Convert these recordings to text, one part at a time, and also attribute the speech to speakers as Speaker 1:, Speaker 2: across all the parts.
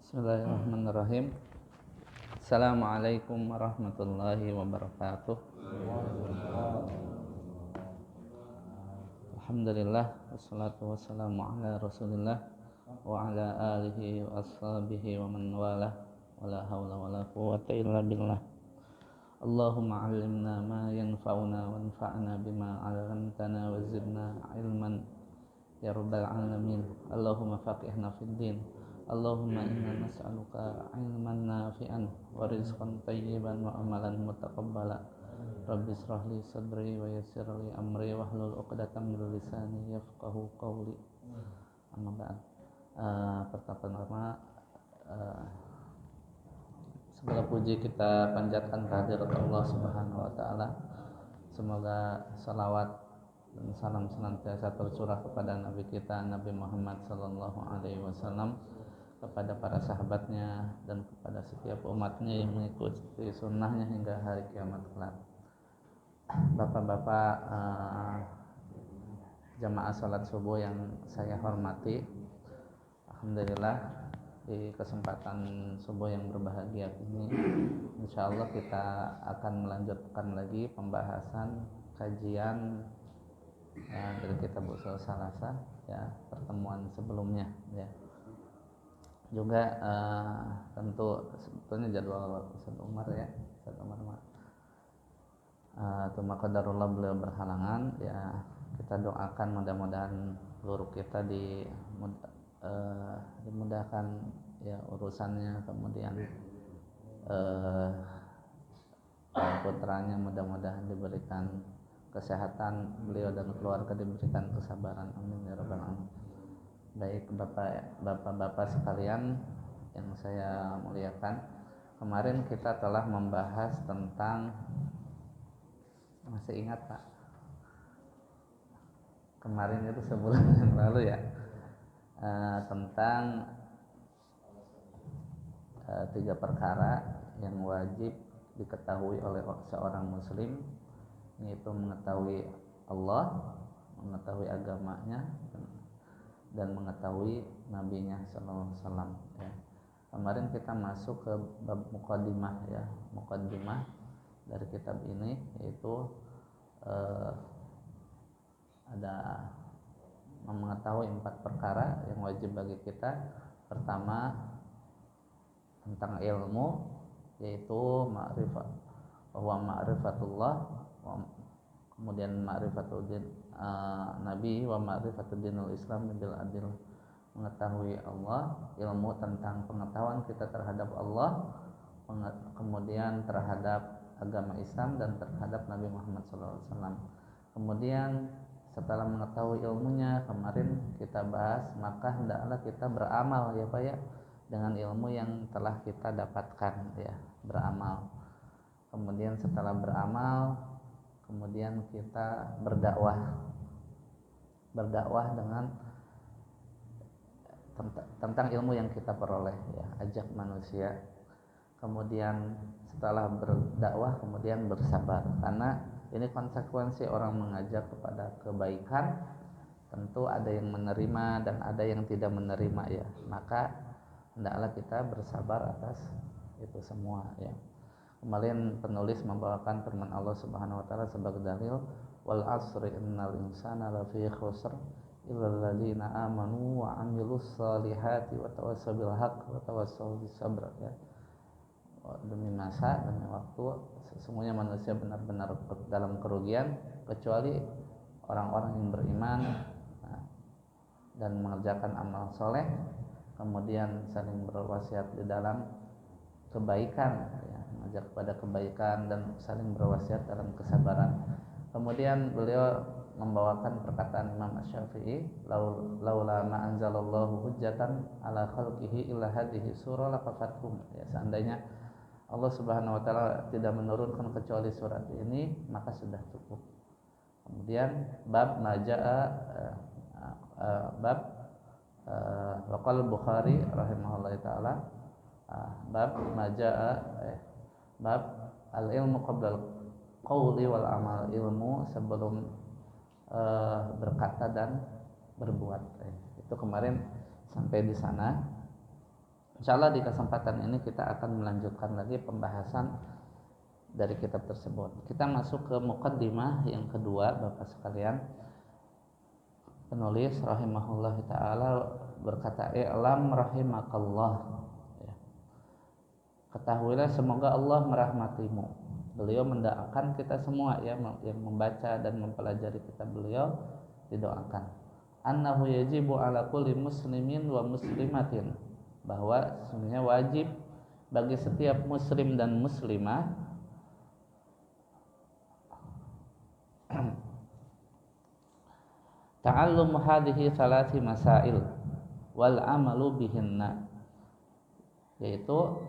Speaker 1: Bismillahirrahmanirrahim. Assalamualaikum warahmatullahi wabarakatuh. Alhamdulillah wassalatu wassalamu ala Rasulillah wa ala alihi wa ashabihi wa man walah. Wala haula wala quwwata illa billah. Allahumma 'allimna ma yanfa'una wanfa'na bima 'allamtana wa zidna ilman ya rabbal alamin. Allahumma faqihna fid din. Allahumma inna nas'aluka ilman nafi'an wa rizqan tayyiban wa amalan mutaqabbala. Rabbi israh li sadri wa yassir li amri wahlul 'uqdatam min lisani yafqahu qawli. Amma ba'd. Pertama-tama segala puji kita panjatkan kehadirat Allah Subhanahu wa taala. Semoga salawat dan salam senantiasa tercurah kepada Nabi kita Nabi Muhammad sallallahu alaihi wasallam, kepada para sahabatnya dan kepada setiap umatnya yang mengikuti sunnahnya hingga hari kiamat kelak. Bapak-bapak jamaah salat subuh yang saya hormati, alhamdulillah di kesempatan subuh yang berbahagia ini insyaallah kita akan melanjutkan lagi pembahasan kajian dari kitab Ushul Salasah, ya, pertemuan sebelumnya, ya. Juga tentu sebetulnya jadwal Ustaz Umar, ya, Ustaz Umar tuma qadarullah beliau berhalangan, ya. Kita doakan mudah-mudahan seluruh kita dimudahkan, ya, urusannya, kemudian putranya mudah-mudahan diberikan kesehatan, beliau dan keluarga diberikan kesabaran, amin ya rabbal alamin. Baik bapak-bapak sekalian yang saya muliakan, kemarin kita telah membahas tentang, masih ingat Pak? Kemarin itu sebulan yang lalu, ya, tentang 3 perkara yang wajib diketahui oleh seorang muslim, yaitu mengetahui Allah, mengetahui agamanya, dan mengetahui nabinya sallallahu alaihi wasallam, ya. Kemarin kita masuk ke bab muqaddimah, ya, muqaddimah dari kitab ini, yaitu ada mengetahui 4 perkara yang wajib bagi kita. Pertama, tentang ilmu, yaitu ma'rifat, bahwa ma'rifatullah, kemudian ma'rifatul Nabi, wa ma'rifatul dinul Islam bil adil, mengetahui Allah, ilmu tentang pengetahuan kita terhadap Allah, kemudian terhadap agama Islam dan terhadap Nabi Muhammad SAW. Kemudian setelah mengetahui ilmunya, kemarin kita bahas, maka hendaklah kita beramal, ya Pak, ya, dengan ilmu yang telah kita dapatkan, ya, beramal. Kemudian setelah beramal, kemudian kita berdakwah dengan tentang ilmu yang kita peroleh, ya, ajak manusia. Kemudian setelah berdakwah, kemudian bersabar, karena ini konsekuensi orang mengajak kepada kebaikan. Tentu ada yang menerima dan ada yang tidak menerima, ya, maka hendaklah kita bersabar atas itu semua, ya. Kemarin penulis membawakan firman Allah Subhanahu wa taala sebagai dalil, wal asri innal insana lafi khusr illal ladzina amanu wa 'amilus shalihati wa tawassaw bil haqq wa tawassaw bis sabr, ya. Demi masa, demi waktu, sesungguhnya manusia benar-benar dalam kerugian kecuali orang-orang yang beriman, dan mengerjakan amal soleh, kemudian saling berwasiat di dalam kebaikan, ya, mengajak kepada kebaikan dan saling berwasiat dalam kesabaran. Kemudian beliau membawakan perkataan Imam Asy-Syafi'i, laula ma anzalallahu hujjatan ala khalqihi illa hadhihi surah laqafathum, ya, seandainya Allah Subhanahu wa taala tidak menurunkan kecuali surat ini, maka sudah cukup. Kemudian bab majaa, bab waqal Bukhari rahimahullah taala, bab majaa, bab al ilmu qabla al qawli wal amal, ilmu sebelum berkata dan berbuat. Itu kemarin sampai di sana. Insyaallah di kesempatan ini kita akan melanjutkan lagi pembahasan dari kitab tersebut. Kita masuk ke muqaddimah yang kedua, Bapak sekalian. Penulis rahimahullah taala berkata, "I'lam rahimakallah." Ya. Ketahuilah semoga Allah merahmatimu. Beliau mendoakan kita semua ya, yang membaca dan mempelajari kitab beliau didoakan. Annahu yajibu ala kulli muslimin wa muslimatin, bahwa sesungguhnya wajib bagi setiap muslim dan muslimah ta'allum hadhihi salasi masail wal amalu bihinna, yaitu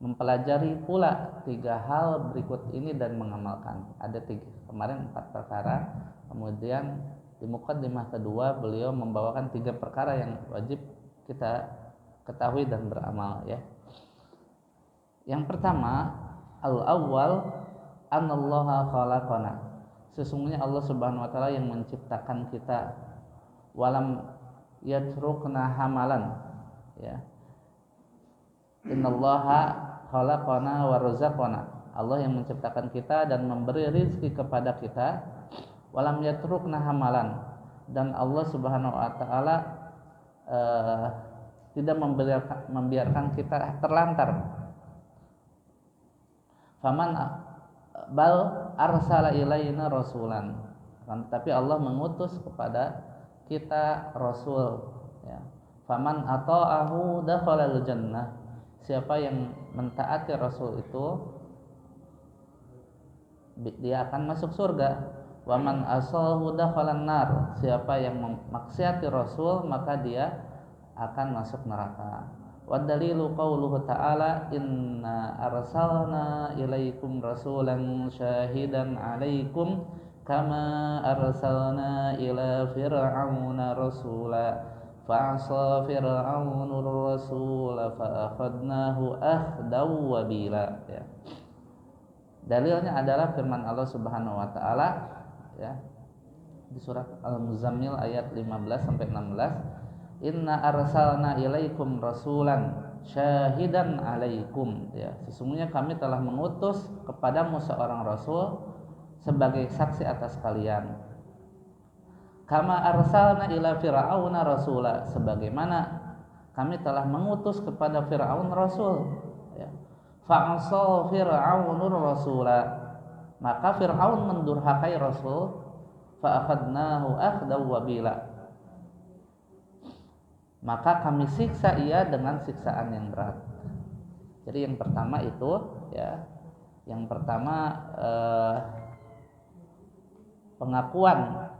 Speaker 1: mempelajari pula 3 hal berikut ini dan mengamalkan. Ada 3, kemarin 4 perkara, kemudian di muqaddimah kedua beliau membawakan 3 perkara yang wajib kita ketahui dan beramal ya. Yang pertama, al-awwal anallaha khalaqana. Sesungguhnya Allah Subhanahu wa taala yang menciptakan kita, walam yatrukna hamalan ya. Innallaha khalaqana wa razaqana. Allah yang menciptakan kita dan memberi rezeki kepada kita, walam yatrukna hamalan, dan Allah Subhanahu wa taala tidak membiarkan kita terlantar. Faman bal arsala ilaina rasulan, tapi Allah mengutus kepada kita rasul ya. Faman ata'ahu dakhalal jannah, siapa yang mentaati rasul itu dia akan masuk surga. Wa man asahu dakhalan nar, siapa yang memaksiati rasul maka dia akan masuk neraka. Wa dalilu qauluhu ta'ala inna arsalna ilaikum rasulan syahidan 'alaikum kama arsalna ila fir'auna rasula fa'asa fir'aunur rasula fa'akhadnahu akhdaw wabila ya. Dalilnya adalah firman Allah Subhanahu wa taala ya di surat Al-Muzammil ayat 15 sampai 16, inna arsalna ilaikum rasulan syahidan alaikum ya, sesungguhnya kami telah mengutus kepadamu seorang rasul sebagai saksi atas kalian. Kama arsalna ila fir'auna rasula, sebagaimana kami telah mengutus kepada Fir'aun rasul ya. Fa'asa fir'aunur rasula, maka Fir'aun mendurhakai rasul, fa'akhadnahu akhdaw wabila, maka kami siksa ia dengan siksaan yang berat. Jadi yang pertama itu ya, yang pertama pengakuan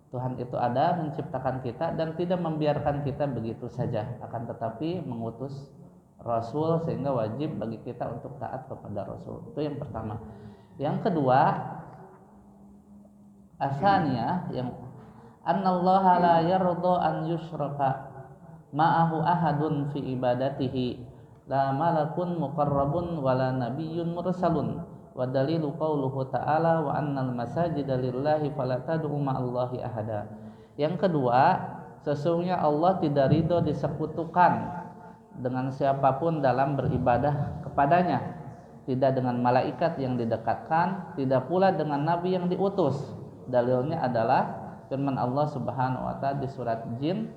Speaker 1: Tuhan itu ada, menciptakan kita dan tidak membiarkan kita begitu saja, akan tetapi mengutus rasul sehingga wajib bagi kita untuk taat kepada rasul. Itu yang pertama. Yang kedua, asalnya yang annallaha la yarda an yushraka ma'ahu ahadun fi ibadatihi la malakun muqarrabun wala nabiyyun mursalun wa dalilu qauluhu ta'ala wa annal masajida lillahi fala tad'u ma'allahi ahada. Yang kedua, sesungguhnya Allah tidak ridho disekutukan dengan siapapun dalam beribadah kepadanya, tidak dengan malaikat yang didekatkan, tidak pula dengan nabi yang diutus. Dalilnya adalah firman Allah Subhanahu wa taala di surat Jin,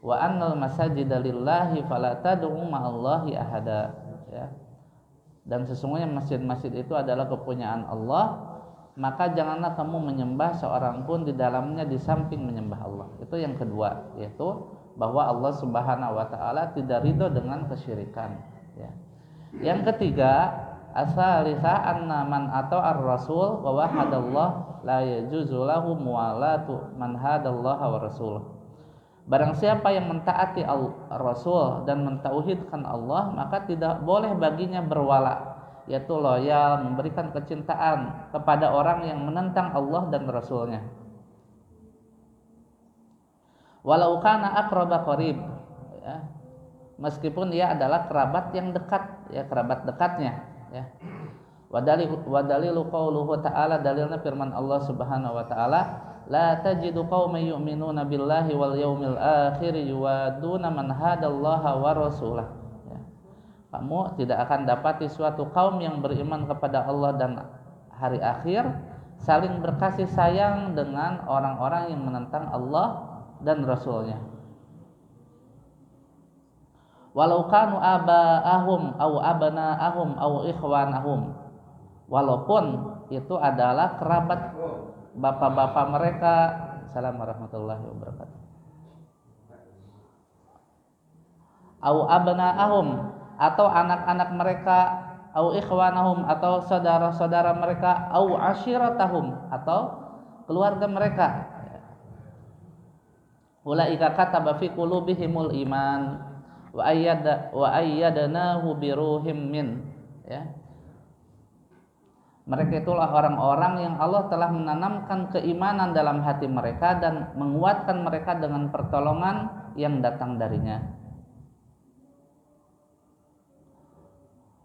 Speaker 1: wa annal masajida lillahi fala tad'u ma'allahi ahada ya. Dan sesungguhnya masjid-masjid itu adalah kepunyaan Allah, maka janganlah kamu menyembah seorang pun di dalamnya di samping menyembah Allah. Itu yang kedua, yaitu bahwa Allah Subhanahu wa taala tidak ridho dengan kesyirikan ya. Yang ketiga, asalisa anna man ata'a ar-rasul wa wahadallah la yajuzu lahu muwalatu man hadallaha wa rasul. Barang siapa yang mentaati Rasul dan mentauhidkan Allah, maka tidak boleh baginya berwala, yaitu loyal, memberikan kecintaan kepada orang yang menentang Allah dan Rasulnya. Walau kana aqraba qarib ya, meskipun dia adalah kerabat yang dekat ya, kerabat dekatnya ya. Wa dalilu qauluhu ta'ala, dalilnya firman Allah Subhanahu wa taala, la tajidu qauman yu'minuna billahi wal yaumil akhir yuwaduna man hadallaha wa rasulah. Ya. Kamu tidak akan dapati suatu kaum yang beriman kepada Allah dan hari akhir saling berkasih sayang dengan orang-orang yang menentang Allah dan Rasulnya. Walau kanu aba'ahum au abana'ahum au ikhwanahum, walaupun itu adalah kerabat bapak-bapak mereka. Assalamualaikum warahmatullahi wabarakatuh. Au abana'ahum, atau anak-anak mereka, au ikhwanahum, atau saudara-saudara mereka, au ashiratahum, atau keluarga mereka. Ulaika kataba fi qulubihimul iman wa ayyadnahu biruhim min. Ya. Mereka itulah orang-orang yang Allah telah menanamkan keimanan dalam hati mereka dan menguatkan mereka dengan pertolongan yang datang darinya.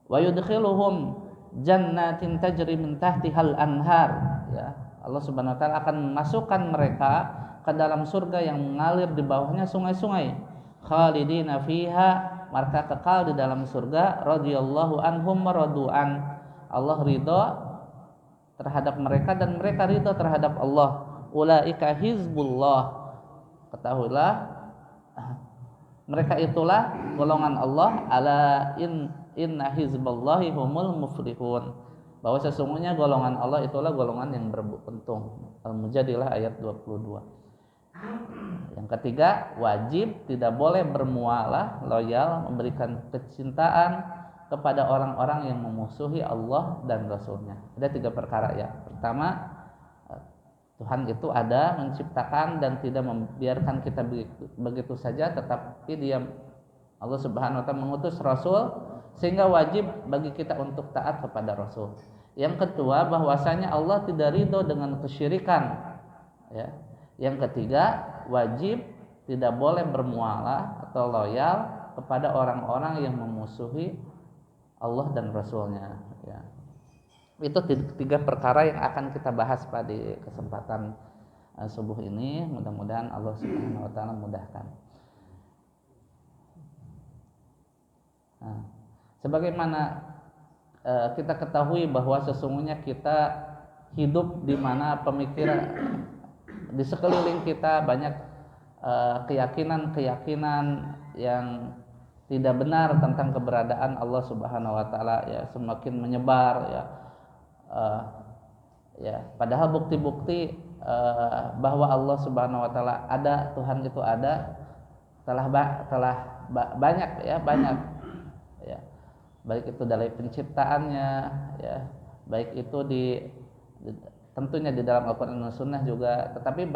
Speaker 1: Wa yudkhiluhum jannatin tajri min tahtihal anhar. Ya, Allah Subhanahu wa taala akan memasukkan mereka ke dalam surga yang mengalir di bawahnya sungai-sungai. Khalidina fiha, mereka kekal di dalam surga. Radhiyallahu anhum wa radu'an, Allah ridha terhadap mereka dan mereka ridha terhadap Allah. Ulaika hizbullah, ketahuilah mereka itulah golongan Allah. Ala inna hizballahi humul muflihun, bahwa sesungguhnya golongan Allah itulah golongan yang beruntung. Al-Mujadilah ayat 22. Yang ketiga, wajib tidak boleh bermualah, loyal, memberikan kecintaan kepada orang-orang yang memusuhi Allah dan Rasulnya. Ada 3 perkara ya. Pertama, Tuhan itu ada, menciptakan dan tidak membiarkan kita begitu saja, tetapi Dia, Allah Subhanahu wa taala, mengutus Rasul, sehingga wajib bagi kita untuk taat kepada Rasul. Yang kedua, bahwasanya Allah tidak ridho dengan kesyirikan. Ya. Yang ketiga, wajib tidak boleh bermualah atau loyal kepada orang-orang yang memusuhi Allah dan Rasulnya. Ya. Itu 3 perkara yang akan kita bahas pada kesempatan subuh ini. Mudah-mudahan Allah Subhanahu wa taala mudahkan. Nah, sebagaimana kita ketahui bahwa sesungguhnya kita hidup di mana pemikiran di sekeliling kita banyak keyakinan-keyakinan yang tidak benar tentang keberadaan Allah Subhanahu wa taala, ya, semakin menyebar, ya. Ya, padahal bukti-bukti bahwa Allah Subhanahu wa taala ada, Tuhan itu ada, telah banyak, ya, banyak, ya. Baik itu dari penciptaannya, ya, baik itu tentunya di dalam Al-Quran dan Sunnah juga. Tetapi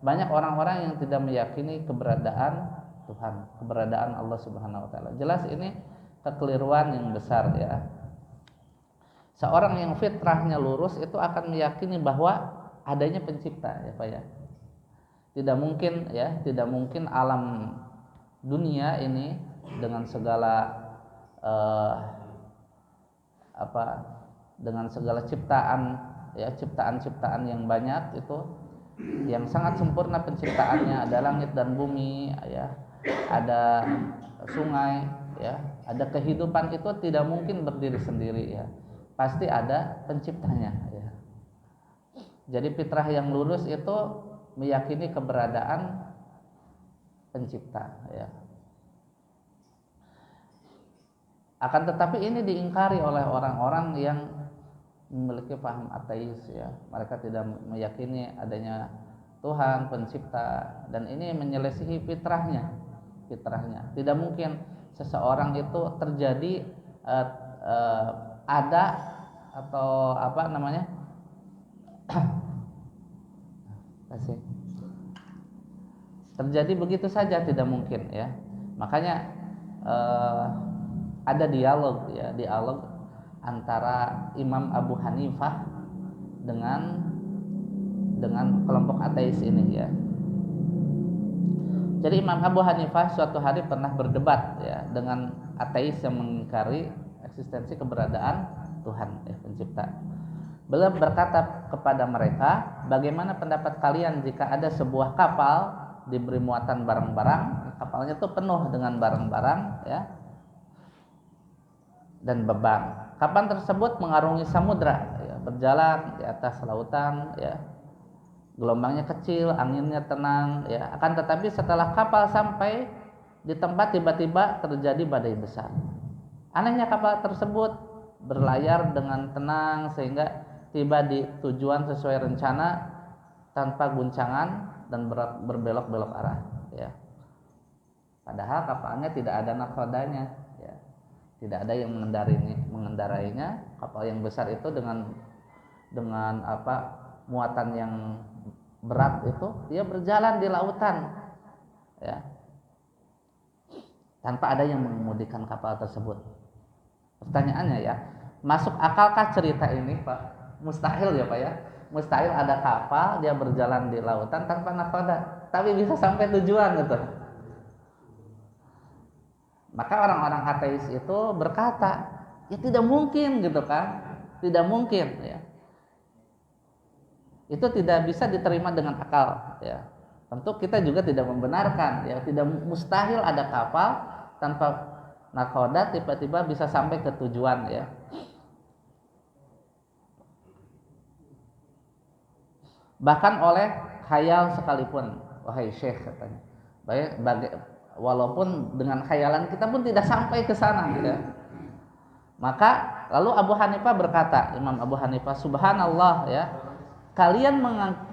Speaker 1: banyak orang-orang yang tidak meyakini keberadaan Tuhan, keberadaan Allah Subhanahu wa taala. Jelas ini kekeliruan yang besar, ya. Seorang yang fitrahnya lurus itu akan meyakini bahwa adanya pencipta, ya Pak, ya. Tidak mungkin alam dunia ini dengan segala dengan segala ciptaan, ya, ciptaan-ciptaan yang banyak itu, yang sangat sempurna penciptaannya, ada langit dan bumi, ya, ada sungai, ya, ada kehidupan, itu tidak mungkin berdiri sendiri, ya. Pasti ada penciptanya, ya. Jadi fitrah yang lurus itu meyakini keberadaan pencipta, ya. Akan tetapi ini diingkari oleh orang-orang yang memiliki paham ateis, ya. Mereka tidak meyakini adanya Tuhan pencipta, dan ini menyelisihi fitrahnya. Tidak mungkin seseorang itu terjadi ada atau terjadi begitu saja, tidak mungkin, ya. Makanya ada dialog antara Imam Abu Hanifah dengan kelompok ateis ini, ya. Jadi Imam Abu Hanifah suatu hari pernah berdebat, ya, dengan ateis yang mengingkari eksistensi keberadaan Tuhan, ya, pencipta. Beliau berkata kepada mereka, bagaimana pendapat kalian jika ada sebuah kapal diberi muatan barang-barang, kapalnya itu penuh dengan barang-barang ya dan beban. Kapal tersebut mengarungi samudra, ya, berjalan di atas lautan, ya, gelombangnya kecil, anginnya tenang, ya. Akan tetapi setelah kapal sampai di tempat tiba-tiba terjadi badai besar. Anehnya kapal tersebut berlayar dengan tenang sehingga tiba di tujuan sesuai rencana tanpa guncangan dan berbelok-belok arah, ya. Padahal kapalnya tidak ada nakhodanya, ya. Tidak ada yang mengendarainya. Kapal yang besar itu dengan muatan yang berat itu dia berjalan di lautan, ya, tanpa ada yang mengemudikan kapal tersebut. Pertanyaannya, ya, masuk akalkah cerita ini, Pak? Mustahil ya, Pak, ya. Mustahil ada kapal dia berjalan di lautan tanpa nakhoda, tapi bisa sampai tujuan gitu. Maka orang-orang ateis itu berkata, ya tidak mungkin gitu kan, tidak mungkin, ya. Itu tidak bisa diterima dengan akal, ya. Tentu kita juga tidak membenarkan, ya, tidak mustahil ada kapal tanpa nakhoda tiba-tiba bisa sampai ke tujuan, ya. Bahkan oleh khayal sekalipun, wahai Syekh, katanya. Walaupun dengan khayalan kita pun tidak sampai ke sana, ya. Maka lalu Abu Hanifah berkata, Imam Abu Hanifah, subhanallah, ya, kalian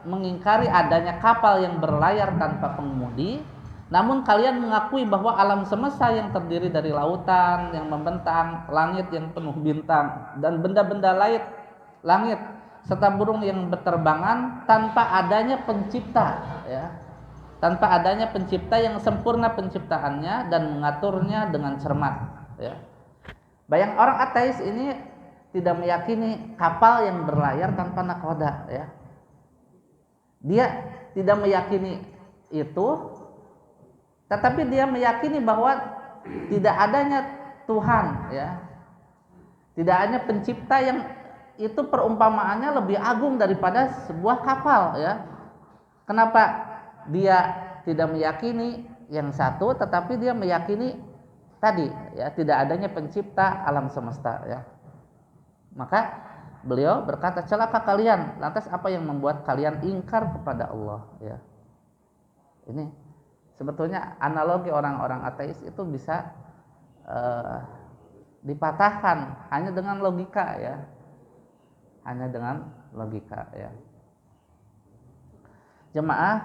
Speaker 1: mengingkari adanya kapal yang berlayar tanpa pengemudi, namun kalian mengakui bahwa alam semesta yang terdiri dari lautan yang membentang, langit yang penuh bintang, dan benda-benda langit serta burung yang berterbangan tanpa adanya pencipta, ya, tanpa adanya pencipta yang sempurna penciptaannya dan mengaturnya dengan cermat, ya. Bayang orang ateis ini tidak meyakini kapal yang berlayar tanpa nakhoda, ya. Dia tidak meyakini itu, tetapi dia meyakini bahwa tidak adanya Tuhan, ya. Tidak adanya pencipta yang itu perumpamaannya lebih agung daripada sebuah kapal, ya. Kenapa dia tidak meyakini yang satu, tetapi dia meyakini tadi, ya, tidak adanya pencipta alam semesta, ya. Maka beliau berkata, celaka kalian, lantas apa yang membuat kalian ingkar kepada Allah, ya. Ini sebetulnya analogi orang-orang ateis itu bisa dipatahkan hanya dengan logika, ya. Hanya dengan logika, ya. Jemaah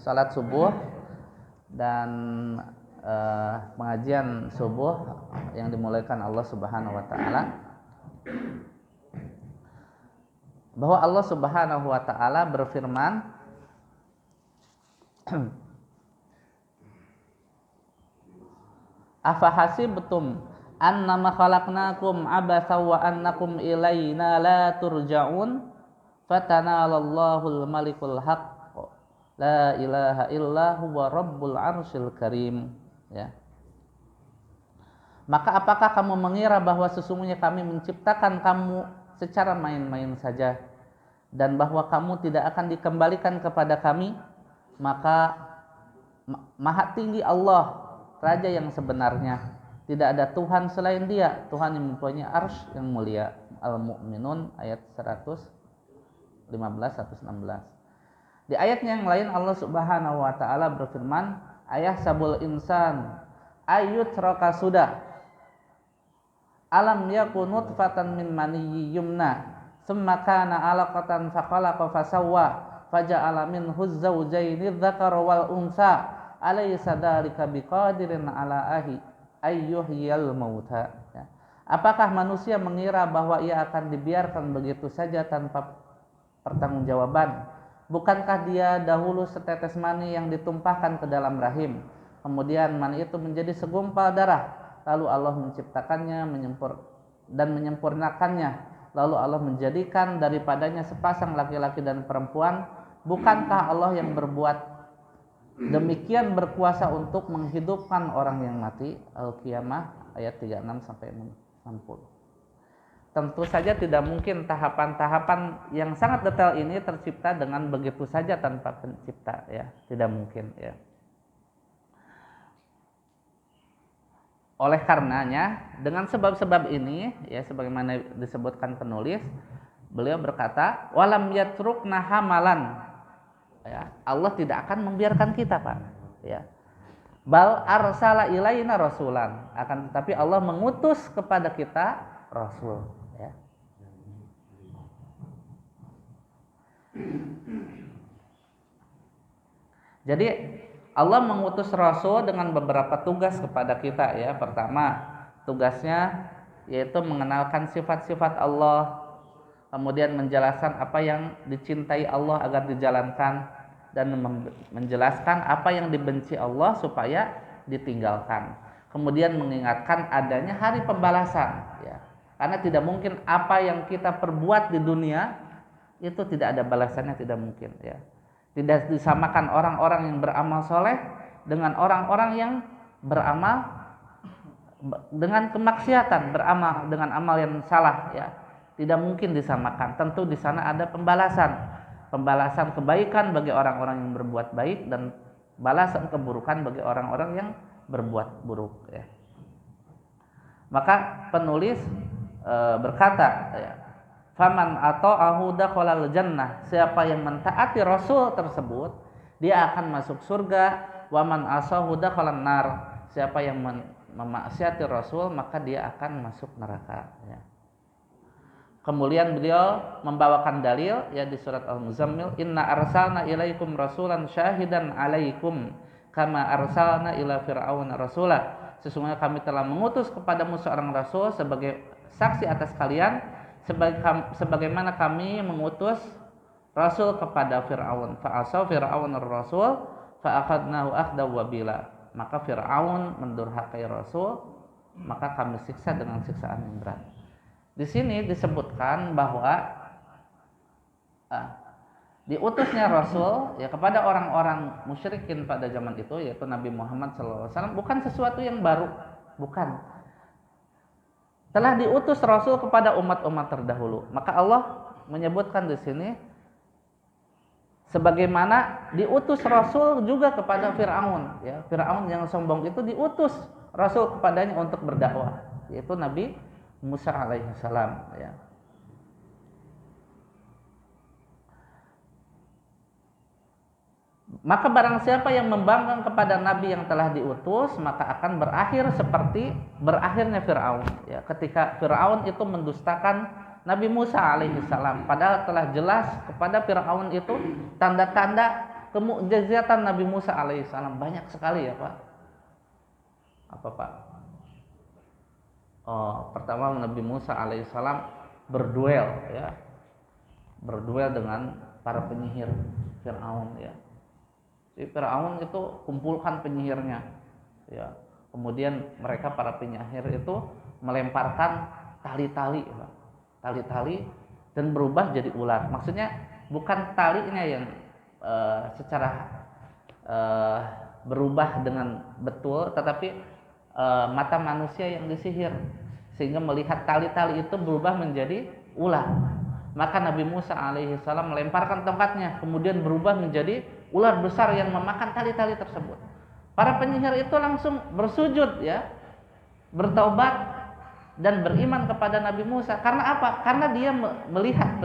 Speaker 1: salat subuh dan pengajian subuh yang dimulaikan Allah Subhanahu wa taala, bahwa Allah Subhanahu wa taala berfirman, afa hasibtum annama khalaqnakum abatsa wa annakum ilaina la turja'un fatanalallahul malikul haqq la ilaha illa huwa rabbul arsyil karim, ya. Maka apakah kamu mengira bahwa sesungguhnya kami menciptakan kamu secara main-main saja dan bahwa kamu tidak akan dikembalikan kepada kami? Maka maha tinggi Allah, Raja yang sebenarnya, tidak ada Tuhan selain Dia, Tuhan yang mempunyai arsy yang mulia. Al-Mu'minun ayat 115-116. Di ayatnya yang lain Allah Subhanahu wa taala berfirman, ayah sabul insan ayyutraka sudah alam yakun nutfatan min maniyyi yumna tsumma kana 'alaqatan faqalaqa fasawwa faja'ala minhu zawjaini dzakara wal unsa alaysa dzalika biqadirin 'ala ayyuhyil mauta, ya. Apakah manusia mengira bahwa ia akan dibiarkan begitu saja tanpa pertanggungjawaban? Bukankah dia dahulu setetes mani yang ditumpahkan ke dalam rahim, kemudian mani itu menjadi segumpal darah, lalu Allah menciptakannya dan menyempurnakannya, lalu Allah menjadikan daripadanya sepasang laki-laki dan perempuan. Bukankah Allah yang berbuat demikian berkuasa untuk menghidupkan orang yang mati? Al-Qiyamah ayat 36-60. tentu saja tidak mungkin tahapan-tahapan yang sangat detail ini tercipta dengan begitu saja tanpa pencipta, ya, tidak mungkin, ya. Oleh karenanya, dengan sebab-sebab ini, ya, sebagaimana disebutkan penulis, beliau berkata, walam yatrukna hamalan, ya, Allah tidak akan membiarkan kita, Pak, ya. Bal arsala ilaina rasulan, akan tetapi Allah mengutus kepada kita rasul, ya. Jadi Allah mengutus rasul dengan beberapa tugas kepada kita, ya. Pertama, tugasnya yaitu mengenalkan sifat-sifat Allah, kemudian menjelaskan apa yang dicintai Allah agar dijalankan, dan menjelaskan apa yang dibenci Allah supaya ditinggalkan. Kemudian mengingatkan adanya hari pembalasan, ya. Karena tidak mungkin apa yang kita perbuat di dunia itu tidak ada balasannya, tidak mungkin, ya. Tidak disamakan orang-orang yang beramal soleh dengan orang-orang yang beramal dengan kemaksiatan, beramal dengan amal yang salah, ya. Tidak mungkin disamakan. Tentu di sana ada pembalasan kebaikan bagi orang-orang yang berbuat baik dan balasan keburukan bagi orang-orang yang berbuat buruk, ya. Maka penulis berkata, ya, faman ata'ahu dakhalal jannah, siapa yang mentaati rasul tersebut dia akan masuk surga, waman asahu dakhalan nar, siapa yang memaksiati rasul maka dia akan masuk neraka, ya. Kemudian beliau membawakan dalil, ya, di surat Al-Muzammil, inna arsalna ilaikum rasulan syahidan alaikum kama arsalna ila fir'auna rasula, sesungguhnya kami telah mengutus kepadamu seorang rasul sebagai saksi atas kalian sebagaimana kami mengutus rasul kepada Fir'aun. Fa'asaw Fir'aun ar-rasul fa'akhadnahu akhdaw wabila, maka Fir'aun mendurhakai rasul, maka kami siksa dengan siksaan yang berat. Di sini disebutkan bahwa diutusnya rasul, ya, kepada orang-orang musyrikin pada zaman itu, yaitu Nabi Muhammad SAW, bukan sesuatu yang baru, bukan. Telah diutus rasul kepada umat-umat terdahulu. Maka Allah menyebutkan di sini sebagaimana diutus rasul juga kepada Fir'aun, ya. Fir'aun yang sombong itu diutus rasul kepadanya untuk berdakwah, yaitu Nabi Musa alaihissalam, ya. Maka barang siapa yang membangkang kepada nabi yang telah diutus, maka akan berakhir seperti berakhirnya Fir'aun, ya. Ketika Fir'aun itu mendustakan Nabi Musa alaihissalam, padahal telah jelas kepada Fir'aun itu tanda-tanda kemukjizatan Nabi Musa alaihissalam banyak sekali, ya, Pak. Apa, Pak? Pertama, Nabi Musa alaihissalam berduel, ya, berduel dengan para penyihir Fir'aun, ya. Si Fir'aun itu kumpulkan penyihirnya, ya. Kemudian mereka para penyihir itu melemparkan tali-tali, ya, tali-tali, dan berubah jadi ular. Maksudnya bukan talinya yang secara berubah dengan betul, tetapi mata manusia yang disihir sehingga melihat tali-tali itu berubah menjadi ular. Maka Nabi Musa alaihissalam melemparkan tongkatnya, kemudian berubah menjadi ular besar yang memakan tali-tali tersebut. Para penyihir itu langsung bersujud, ya, bertaubat dan beriman kepada Nabi Musa. Karena apa? Karena dia melihat,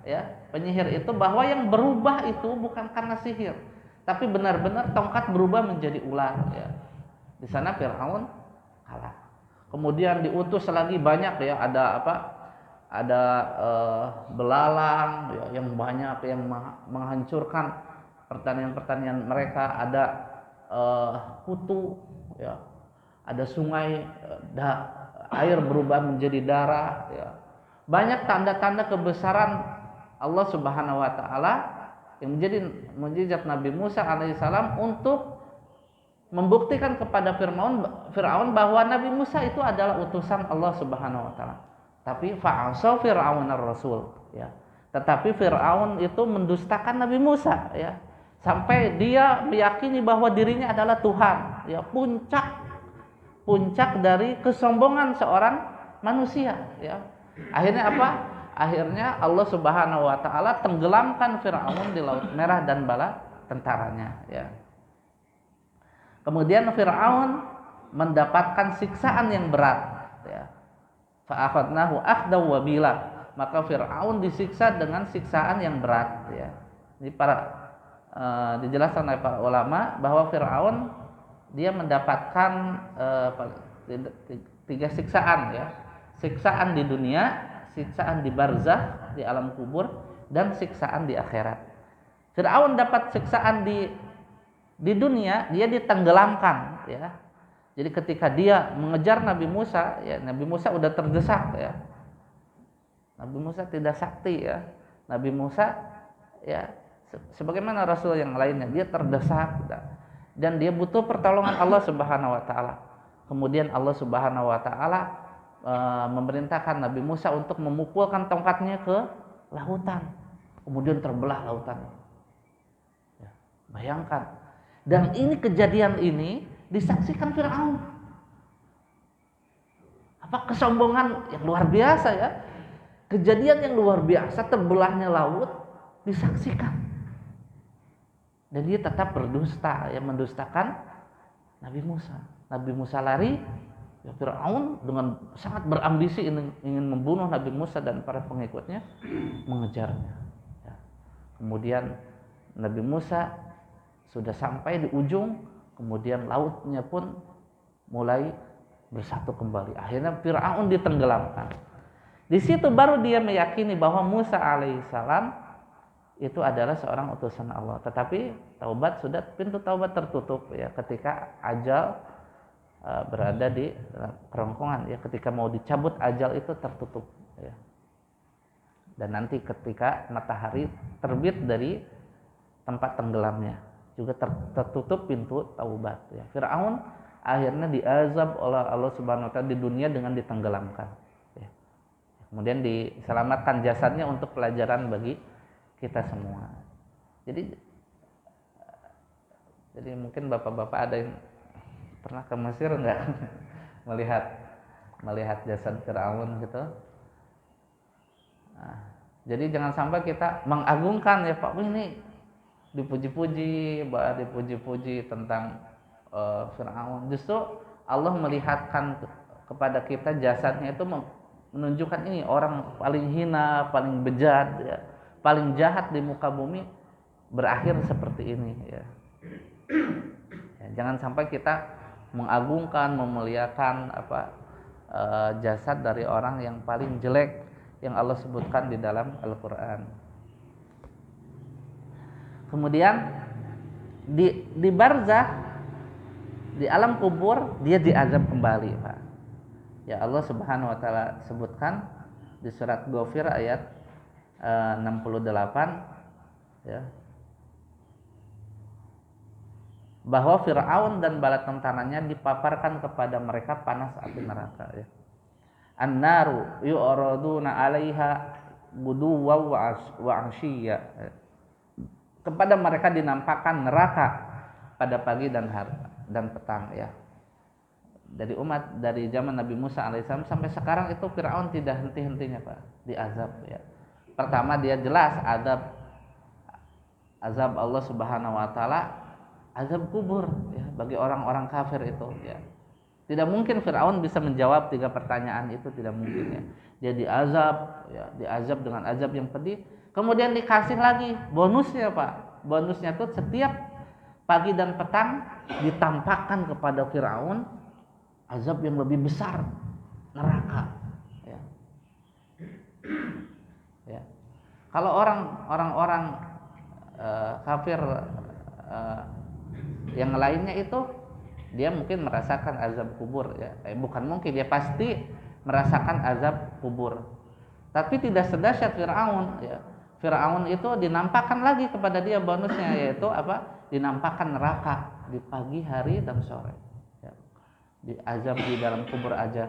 Speaker 1: ya, penyihir itu bahwa yang berubah itu bukan karena sihir, tapi benar-benar tongkat berubah menjadi ular, ya. Di sana Fir'aun kalah. Kemudian diutus lagi banyak, ya, ada apa? Ada belalang, ya, yang banyak yang menghancurkan pertanian-pertanian mereka, ada kutu, ya, ada sungai, air berubah menjadi darah, ya. Banyak tanda-tanda kebesaran Allah Subhanahu wa taala yang menjadi mukjizat Nabi Musa alaihissalam untuk membuktikan kepada Fir'aun bahwa Nabi Musa itu adalah utusan Allah Subhanahu wa taala. Tapi fa'asa Fir'aun ar-rasul, ya. Tetapi Fir'aun itu mendustakan Nabi Musa, ya. Sampai dia meyakini bahwa dirinya adalah Tuhan, ya, puncak dari kesombongan seorang manusia, ya. Akhirnya apa? Akhirnya Allah Subhanahu wa taala tenggelamkan Firaun di Laut Merah dan bala tentaranya, ya. Kemudian Firaun mendapatkan siksaan yang berat, ya. Fa akhadnahu akhdaw wabila. Maka Firaun disiksa dengan siksaan yang berat, ya. Ini dijelaskan oleh para ulama bahwa Firaun dia mendapatkan tiga siksaan, ya. Siksaan di dunia, siksaan di barzah, di alam kubur, dan siksaan di akhirat. Firaun dapat siksaan di dunia, dia ditenggelamkan, ya. Jadi ketika dia mengejar Nabi Musa, ya, Nabi Musa udah terdesak, ya. Nabi Musa tidak sakti, ya. Nabi Musa, ya, sebagaimana Rasul yang lainnya, dia terdesak dan dia butuh pertolongan Allah Subhanahu wa taala. Kemudian Allah Subhanahu wa taala memerintahkan Nabi Musa untuk memukulkan tongkatnya ke lautan. Kemudian terbelah lautan. Ya, bayangkan. Dan ini kejadian ini disaksikan Firaun. Apa kesombongan yang luar biasa, ya. Kejadian yang luar biasa, terbelahnya laut disaksikan. Dan dia tetap berdusta, ya, mendustakan Nabi Musa. Nabi Musa lari, ya, Firaun dengan sangat berambisi ingin membunuh Nabi Musa dan para pengikutnya mengejarnya. Ya. Kemudian Nabi Musa sudah sampai di ujung, kemudian lautnya pun mulai bersatu kembali. Akhirnya Firaun ditenggelamkan. Di situ baru dia meyakini bahwa Musa alaihissalam itu adalah seorang utusan Allah. Tetapi pintu taubat tertutup, ya, ketika ajal berada di kerongkongan, ya, ketika mau dicabut ajal itu tertutup, ya. Dan nanti ketika matahari terbit dari tempat tenggelamnya juga tertutup pintu taubat, ya. Firaun akhirnya diazab oleh Allah Subhanahu wa taala di dunia dengan ditenggelamkan, ya. Kemudian diselamatkan jasadnya untuk pelajaran bagi kita semua. Jadi mungkin bapak-bapak ada yang pernah ke Mesir enggak? melihat jasad Firaun gitu. Nah, jadi jangan sampai kita mengagungkan, ya, Pak, ini dipuji-puji tentang Firaun. Justru Allah melihatkan kepada kita jasadnya itu menunjukkan ini orang paling hina, paling bejat, ya, paling jahat di muka bumi berakhir seperti ini, ya. Ya, jangan sampai kita mengagungkan, memuliakan jasad dari orang yang paling jelek yang Allah sebutkan di dalam Al-Quran. Kemudian di barzah, di alam kubur, dia diazab kembali, Pak. Ya, Allah Subhanahu wa taala sebutkan di surat Ghafir ayat 68, ya, bahwa Firaun dan bala tentaranya dipaparkan kepada mereka panas api neraka, ya. An-naru yu'raduna 'alaiha guduwwan wa 'ashiyya. Kepada mereka dinampakkan neraka pada pagi dan petang, ya. Dari zaman Nabi Musa alaihissalam sampai sekarang itu Firaun tidak henti-hentinya, Pak, diazab, ya. Pertama dia jelas azab Allah Subhanahu wa taala, azab kubur, ya, bagi orang-orang kafir itu, ya. Tidak mungkin Firaun bisa menjawab 3 pertanyaan itu, tidak mungkin, ya. Dia diazab dengan azab yang pedih. Kemudian dikasih lagi bonusnya, Pak. Bonusnya itu setiap pagi dan petang ditampakkan kepada Firaun azab yang lebih besar, neraka, ya. Ya. Kalau orang-orang kafir yang lainnya itu dia mungkin merasakan azab kubur, ya. Bukan mungkin, dia pasti merasakan azab kubur. Tapi tidak sedahsyat Firaun, ya. Firaun itu dinampakkan lagi kepada dia bonusnya, yaitu dinampakkan neraka di pagi hari dan sore, ya. Di azab di dalam kubur aja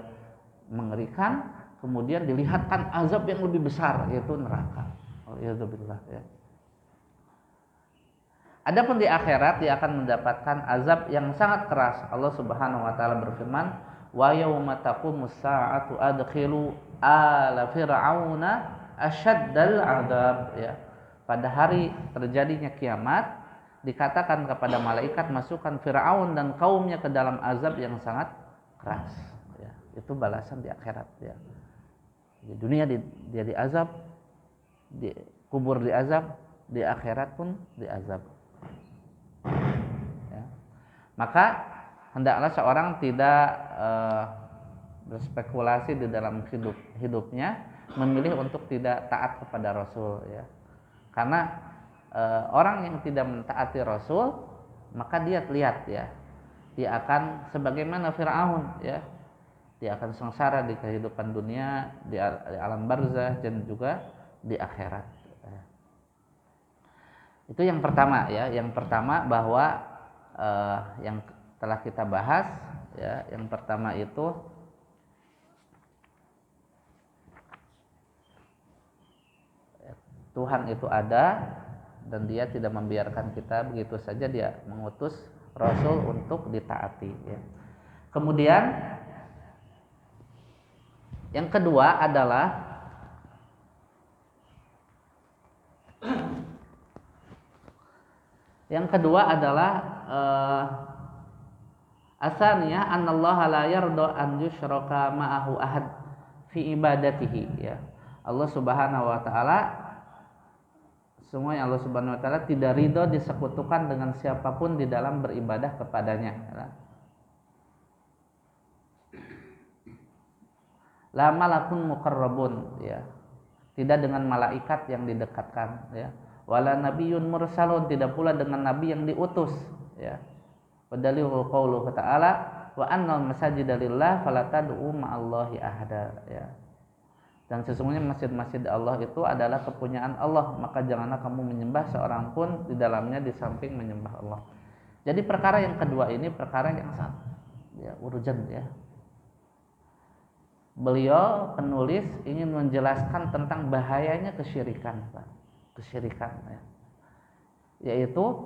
Speaker 1: mengerikan, kemudian dilihatkan azab yang lebih besar, yaitu neraka. Alhamdulillah, ya. Adapun di akhirat dia akan mendapatkan azab yang sangat keras. Allah Subhanahu wa taala berfirman, wa yauma taqumus sa'atu adkhilu ala fir'auna asyaddal adzab ya. Pada hari terjadinya kiamat dikatakan kepada malaikat masukkan Firaun dan kaumnya ke dalam azab yang sangat keras ya. Itu balasan di akhirat ya. Di dunia dia diazab, di kubur diazab, di akhirat pun diazab ya. Maka hendaklah seorang tidak berspekulasi di dalam hidupnya, memilih untuk tidak taat kepada Rasul ya. Karena orang yang tidak mentaati Rasul, maka dia lihat ya, dia akan sebagaimana Firaun ya, dia akan sengsara di kehidupan dunia, di alam barzah dan juga di akhirat ya. Itu yang pertama ya. Yang pertama bahwa yang telah kita bahas ya, yang pertama itu Tuhan itu ada dan dia tidak membiarkan kita begitu saja, dia mengutus Rasul untuk ditaati ya. Kemudian yang kedua adalah asaniyah annallaha la yarda an yusyraka ma'ahu ahad fi ibadatihi ya. Allah Subhanahu wa taala, semuanya Allah Subhanahu wa taala tidak ridho disekutukan dengan siapapun di dalam beribadah kepadanya ya. La malakun muqarrabun ya. Tidak dengan malaikat yang didekatkan ya. Wala nabiyyun mursalun, tidak pula dengan nabi yang diutus ya. Wadalilul qauluhu ta'ala wa annal masajida lillah fala tad'u ma'allahi ahada ya. Dan sesungguhnya masjid-masjid Allah itu adalah kepunyaan Allah, maka janganlah kamu menyembah seorang pun di dalamnya di samping menyembah Allah. Jadi perkara yang kedua ini perkara yang sangat ya, urgent ya. Beliau penulis ingin menjelaskan tentang bahayanya kesyirikan, Pak. Kesyirikan ya. Yaitu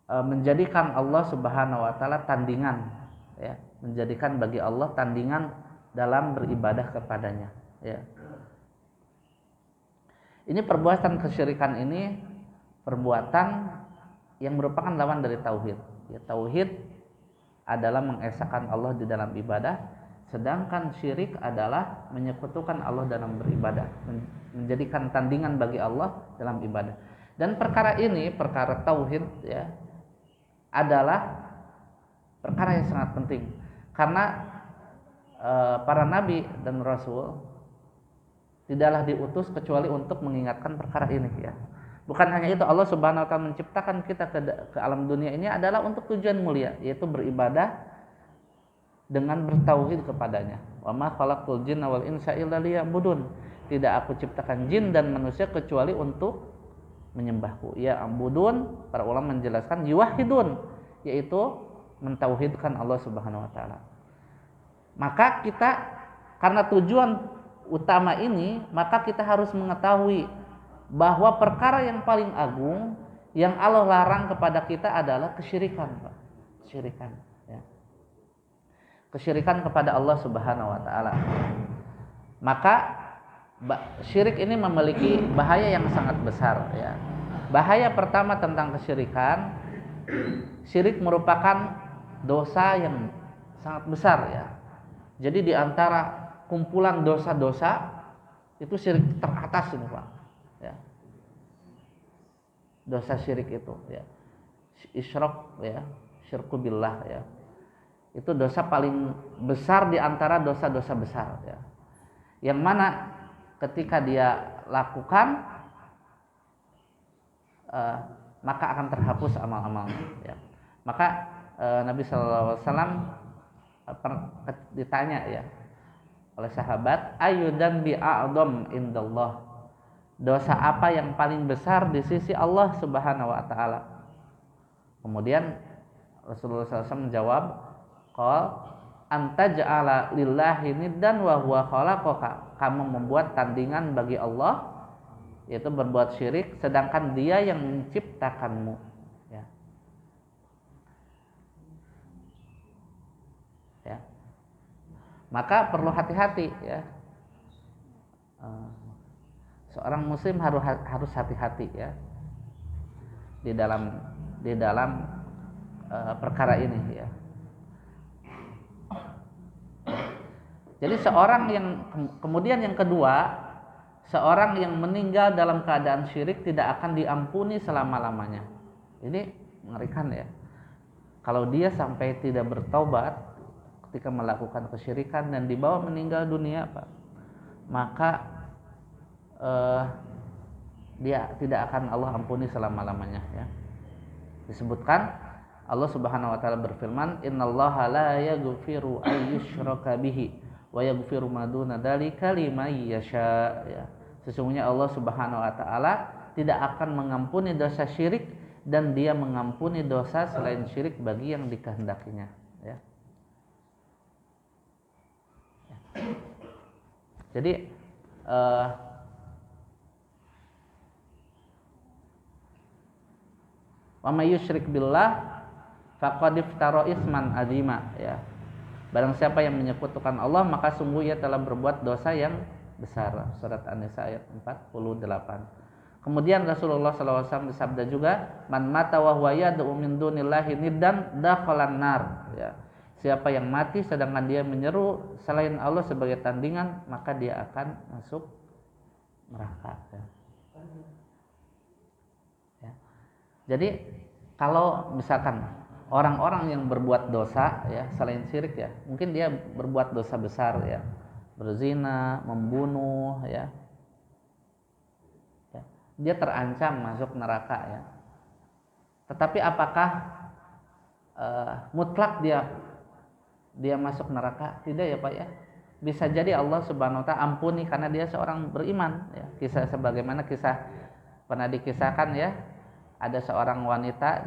Speaker 1: menjadikan Allah Subhanahu wa taala tandingan ya, menjadikan bagi Allah tandingan dalam beribadah kepadanya ya. Ini perbuatan kesyirikan ini perbuatan yang merupakan lawan dari tauhid ya. Tauhid adalah mengesahkan Allah di dalam ibadah, sedangkan syirik adalah menyekutukan Allah dalam beribadah, menjadikan tandingan bagi Allah dalam ibadah. Dan perkara ini, perkara tauhid ya, adalah perkara yang sangat penting karena para nabi dan rasul tidaklah diutus kecuali untuk mengingatkan perkara ini ya. Bukan hanya itu, Allah Subhanahu wa taala menciptakan kita ke alam dunia ini adalah untuk tujuan mulia, yaitu beribadah dengan bertauhid kepadanya. Wa ma khalaqtul jinna wal insa illa liya'budun. Tidak aku ciptakan jin dan manusia kecuali untuk menyembahku. Ya ambudun, para ulama menjelaskan yuwahhidun, yaitu mentauhidkan Allah Subhanahu wa taala. Maka kita karena tujuan utama ini, maka kita harus mengetahui bahwa perkara yang paling agung yang Allah larang kepada kita adalah kesyirikan, Pak. Kesyirikan ya. Kesyirikan kepada Allah Subhanahu wa taala. Maka syirik ini memiliki bahaya yang sangat besar ya. Bahaya pertama tentang kesyirikan, syirik merupakan dosa yang sangat besar ya. Jadi di antara kumpulan dosa-dosa itu syirik teratas ini, Pak. Ya. Dosa syirik itu ya. Isyrak ya, syirku billah ya. Itu dosa paling besar di antara dosa-dosa besar ya. Yang mana ketika dia lakukan maka akan terhapus amal-amalnya ya. Maka Nabi SAW ditanya ya oleh sahabat, ayyudan bi'a'dham indallah, dosa apa yang paling besar di sisi Allah Subhanahu wa taala? Kemudian Rasulullah SAW menjawab, qal antaj'ala lillahi niddan wa huwa khalaqaka, kamu membuat tandingan bagi Allah, yaitu berbuat syirik sedangkan dia yang menciptakanmu ya. Maka perlu hati-hati ya. Seorang muslim harus hati-hati ya di dalam perkara ini ya. Jadi seorang yang kemudian yang kedua, seorang yang meninggal dalam keadaan syirik tidak akan diampuni selama-lamanya. Ini mengerikan ya. Kalau dia sampai tidak bertaubat ketika melakukan kesyirikan dan dibawa meninggal dunia, Pak, maka dia tidak akan Allah ampuni selama-lamanya ya. Disebutkan Allah Subhanahu wa taala berfirman, "Innallaha la yaghfiru ay yushraka bihi wa yaghfiru ma duna dzalika liman yasha." Ya. Sesungguhnya Allah Subhanahu wa taala tidak akan mengampuni dosa syirik dan Dia mengampuni dosa selain syirik bagi yang dikehendakinya ya. Jadi wa may yusyrik billah faqad iftara isman azima ya. Barang siapa yang menyekutukan Allah maka sungguh ia telah berbuat dosa yang besar. Surat An-Nisa ayat 48. Kemudian Rasulullah SAW bersabda juga, man mata wa huwa yad'u min dunillahi niddan dakhalan nar ya. Siapa yang mati sedangkan dia menyeru selain Allah sebagai tandingan, maka dia akan masuk neraka ya. Ya. Jadi kalau misalkan orang-orang yang berbuat dosa ya selain syirik ya, mungkin dia berbuat dosa besar ya, berzina, membunuh ya, dia terancam masuk neraka ya. Tetapi apakah mutlak dia masuk neraka? Tidak ya Pak ya. Bisa jadi Allah Subhanahu wa taala ampuni karena dia seorang beriman ya. Kisah sebagaimana kisah pernah dikisahkan ya, ada seorang wanita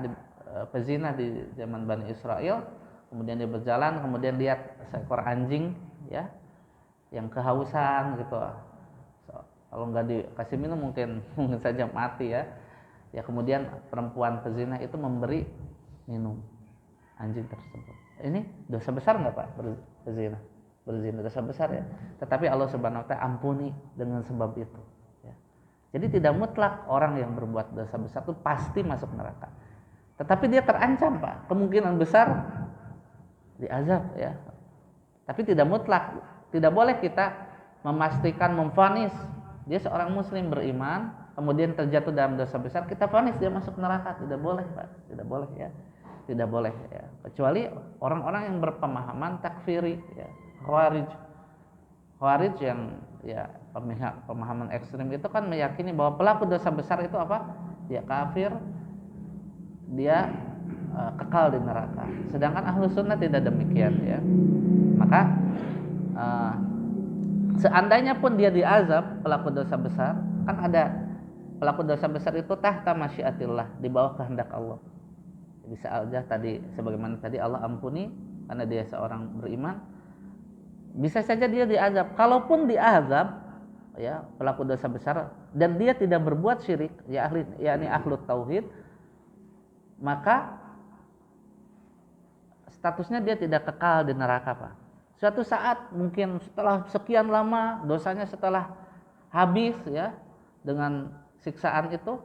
Speaker 1: pezina di zaman Bani Israel, kemudian dia berjalan, kemudian lihat seekor anjing ya yang kehausan gitu. Kalau nggak dikasih minum mungkin saja mati ya. Ya kemudian perempuan pezina itu memberi minum anjing tersebut. Ini dosa besar nggak Pak berzina? Berzina dosa besar ya. Tetapi Allah Subhanahu wa taala ampuni dengan sebab itu. Ya. Jadi tidak mutlak orang yang berbuat dosa besar itu pasti masuk neraka. Tetapi dia terancam Pak, kemungkinan besar diazab ya. Tapi tidak mutlak, tidak boleh kita memastikan memvonis dia seorang muslim beriman kemudian terjatuh dalam dosa besar kita vonis dia masuk neraka, tidak boleh Pak, tidak boleh ya. Tidak boleh ya. Kecuali orang-orang yang berpemahaman takfiri ya, Khawarij yang ya pemahaman ekstrim itu kan meyakini bahwa pelaku dosa besar itu apa? Dia kafir, dia kekal di neraka. Sedangkan Ahlus Sunnah tidak demikian ya. Maka seandainya pun dia diazab pelaku dosa besar, kan ada pelaku dosa besar itu tahta masyiatillah, di bawah kehendak Allah. Bisa aja tadi sebagaimana tadi Allah ampuni karena dia seorang beriman. Bisa saja dia diazab. Kalaupun diazab ya pelaku dosa besar dan dia tidak berbuat syirik ya yakni ahlu tauhid, maka statusnya dia tidak kekal di neraka Pak. Suatu saat mungkin setelah sekian lama dosanya setelah habis ya dengan siksaan itu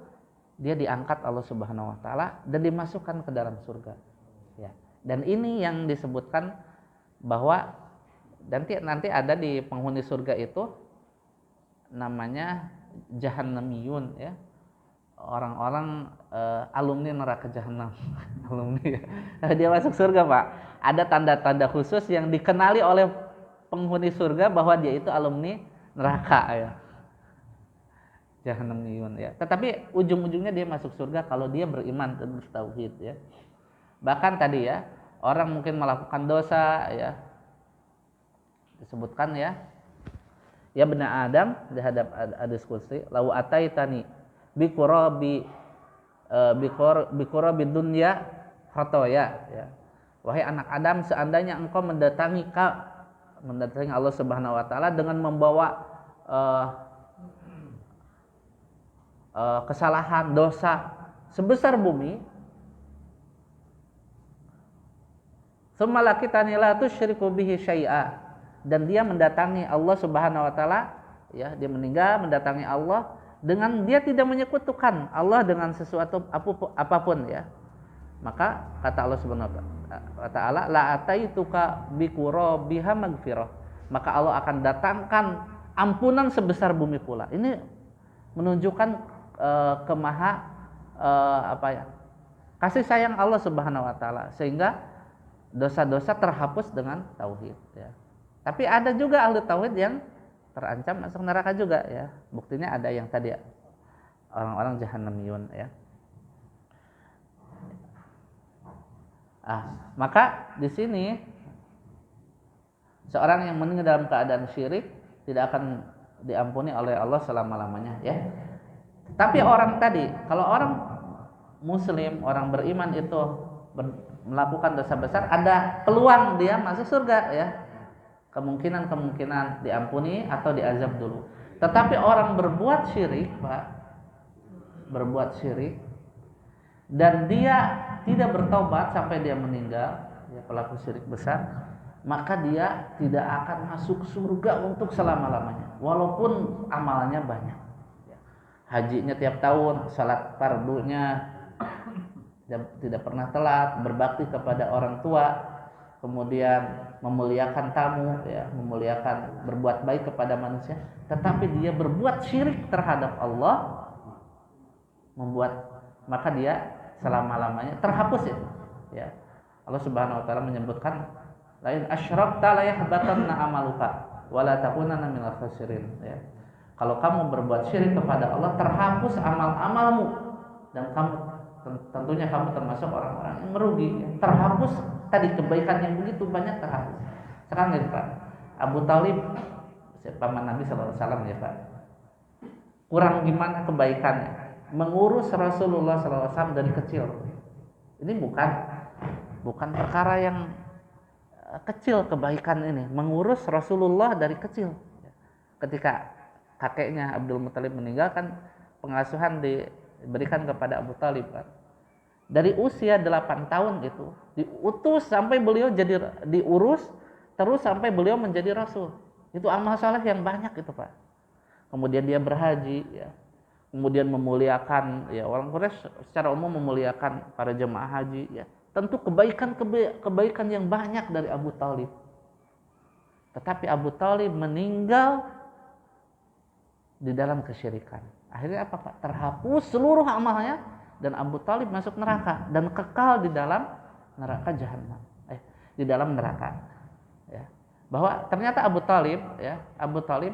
Speaker 1: dia diangkat Allah Subhanahu wa taala dan dimasukkan ke dalam surga. Ya. Dan ini yang disebutkan bahwa nanti ada di penghuni surga itu namanya jahannamiyun ya. Orang-orang alumni neraka jahanam. Alumni ya. Dia masuk surga Pak. Ada tanda-tanda khusus yang dikenali oleh penghuni surga bahwa dia itu alumni neraka ya. Jahannamiyun ya. Tetapi ujung-ujungnya dia masuk surga kalau dia beriman dan bertauhid ya. Bahkan tadi ya, orang mungkin melakukan dosa ya. Disebutkan ya. Ya benar Adam di hadap hadis qudsi, lau ataitani biqurabi dunya khotoya ya. Wahai anak Adam, seandainya engkau mendatangi Allah Subhanahu wa taala dengan membawa kesalahan, dosa sebesar bumi, summa lakitani la tusyriku bihi syai'a, dan dia mendatangi Allah Subhanahu wa taala, ya, dia meninggal mendatangi Allah dengan dia tidak menyekutukan Allah dengan sesuatu apapun, ya. Maka kata Allah Subhanahu wa taala, la ataituka biqurabiha magfirah. Maka Allah akan datangkan ampunan sebesar bumi pula. Ini menunjukkan kasih sayang Allah Subhanahu wa taala, sehingga dosa-dosa terhapus dengan tauhid, ya. Tapi ada juga ahli tauhid yang terancam masuk neraka juga, ya. Buktinya ada yang tadi orang-orang jahannamiyun, ya. Maka di sini seorang yang meninggal dalam keadaan syirik tidak akan diampuni oleh Allah selama-lamanya, ya. Tapi orang tadi, kalau orang muslim, orang beriman itu melakukan dosa besar, ada peluang dia masuk surga, ya. Kemungkinan diampuni atau diazab dulu. Tetapi orang berbuat syirik, Pak, berbuat syirik dan dia tidak bertobat sampai dia meninggal, ya, pelaku syirik besar, maka dia tidak akan masuk surga untuk selama-lamanya, walaupun amalannya banyak, ya. Hajinya tiap tahun, salat fardunya tidak pernah telat, berbakti kepada orang tua, kemudian memuliakan tamu, ya, berbuat baik kepada manusia, tetapi dia berbuat syirik terhadap Allah, maka dia selama-lamanya terhapus itu, ya. Allah Subhanahu wa taala menyebutkan, lain asyrakta la yahbatanna amaluka wa la takunanna minal khasirin, ya. Kalau kamu berbuat syirik kepada Allah, terhapus amal-amalmu dan tentunya kamu termasuk orang-orang yang merugi, ya. Terhapus tadi kebaikan yang begitu banyak, terhapus. Sekarang ya Pak, Abu Thalib paman Nabi sallallahu alaihi wasallam, ya Pak. Kurang gimana kebaikannya? Mengurus Rasulullah SAW dari kecil. Ini bukan perkara yang kecil kebaikan ini. Mengurus Rasulullah dari kecil. Ketika kakeknya Abdul Muthalib meninggal, kan pengasuhan diberikan kepada Abu Thalib, kan. Dari usia 8 tahun itu diutus sampai beliau jadi diurus, terus sampai beliau menjadi rasul. Itu amal saleh yang banyak itu, Pak. Kemudian dia berhaji, ya. Kemudian memuliakan, ya, orang Quraisy secara umum memuliakan para jemaah haji, ya. Tentu kebaikan yang banyak dari Abu Thalib. Tetapi Abu Thalib meninggal di dalam kesyirikan. Akhirnya apa, Pak? Terhapus seluruh amalnya dan Abu Thalib masuk neraka dan kekal di dalam neraka jahanam. Di dalam neraka. Ya. Bahwa ternyata Abu Thalib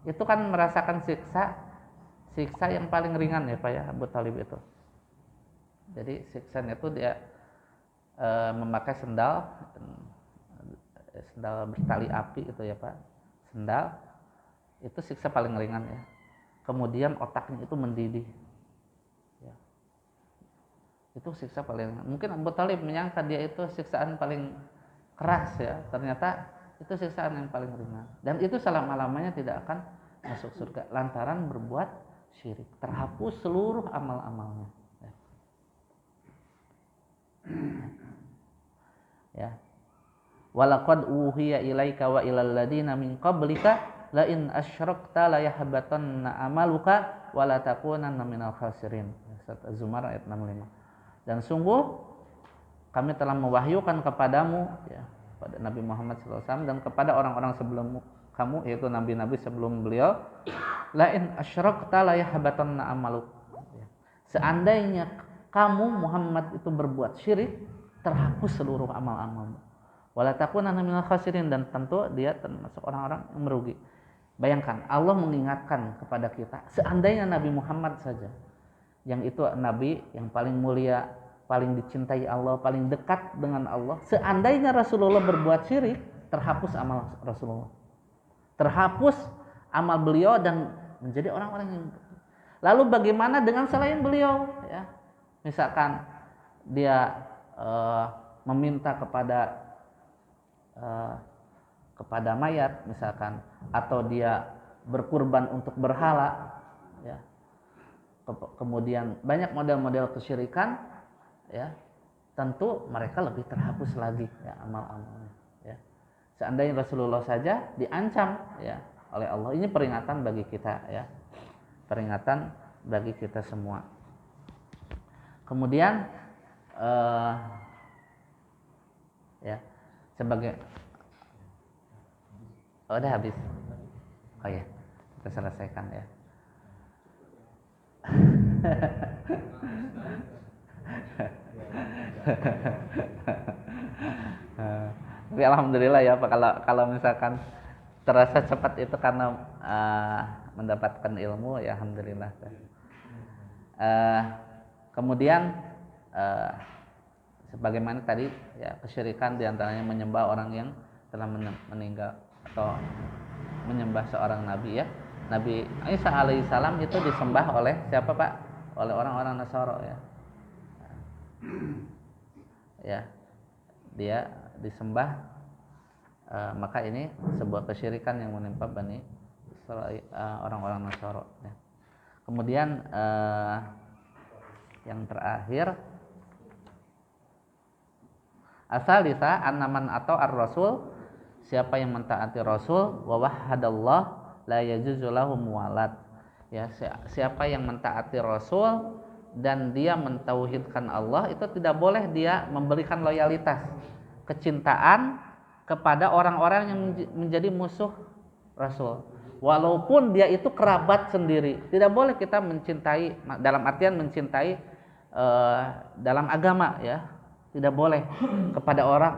Speaker 1: itu kan merasakan siksa yang paling ringan, ya Pak, ya, Abu Thalib itu. Jadi siksanya itu dia memakai sendal bertali api itu, ya Pak. Sendal itu siksa paling ringan, ya. Kemudian otaknya itu mendidih, ya. Itu siksa paling ringan. Mungkin Abu Thalib menyangka dia itu siksaan paling keras, ya. Ternyata itu siksaan yang paling ringan. Dan itu selama-lamanya tidak akan masuk surga lantaran berbuat syirik. Terhapus seluruh amal-amalnya, ya. Walaqad uhiya ilaika wa ilal ladina min qablika la in asyrakta la yahbatanna amaluka wa la takunanna minal khasirin. Surat Az-Zumar ayat 65. Dan sungguh kami telah mewahyukan kepadamu, ya, pada Nabi Muhammad SAW dan kepada orang-orang sebelum kamu, yaitu nabi-nabi sebelum beliau, la in asyrakta la yahbatanna amaluk. Seandainya kamu Muhammad itu berbuat syirik, terhapus seluruh amal-amalmu. Wala takunanna minal khasirin, dan tentu dia termasuk orang-orang yang merugi. Bayangkan, Allah mengingatkan kepada kita, seandainya Nabi Muhammad saja, yang itu nabi yang paling mulia, paling dicintai Allah, paling dekat dengan Allah, seandainya Rasulullah berbuat syirik, terhapus amal Rasulullah, terhapus amal beliau dan menjadi orang-orang yang. Lalu bagaimana dengan selain beliau, ya? Misalkan dia meminta kepada mayat misalkan, atau dia berkurban untuk berhala, ya. Kemudian banyak model-model kesyirikan, ya. Tentu mereka lebih terhapus lagi, ya, amal-amalnya, ya. Seandainya Rasulullah saja diancam ya oleh Allah. Ini peringatan bagi kita ya. Peringatan bagi kita semua. Kemudian ya sebagai udah habis. Oh ya, kita selesaikan ya. Tapi alhamdulillah ya Pak, kalau misalkan terasa cepat itu karena mendapatkan ilmu ya alhamdulillah. Kemudian sebagaimana tadi ya, kesyirikan diantaranya menyembah orang yang telah meninggal atau menyembah seorang nabi ya. Nabi Isa alaihissalam itu disembah oleh siapa Pak? Oleh orang-orang Nasara ya. Ya, dia disembah, maka ini sebuah kesyirikan yang menimpa Bani orang-orang Nasara ya. Kemudian yang terakhir asalisa annaman atau ar-rasul, siapa yang mentaati Rasul wa wahhadallah la yajuzu lahu muwalat ya, siapa yang mentaati Rasul dan dia mentauhidkan Allah, itu tidak boleh dia memberikan loyalitas, kecintaan kepada orang-orang yang menjadi musuh Rasul, walaupun dia itu kerabat sendiri. Tidak boleh kita mencintai, dalam artian mencintai dalam agama ya, tidak boleh kepada orang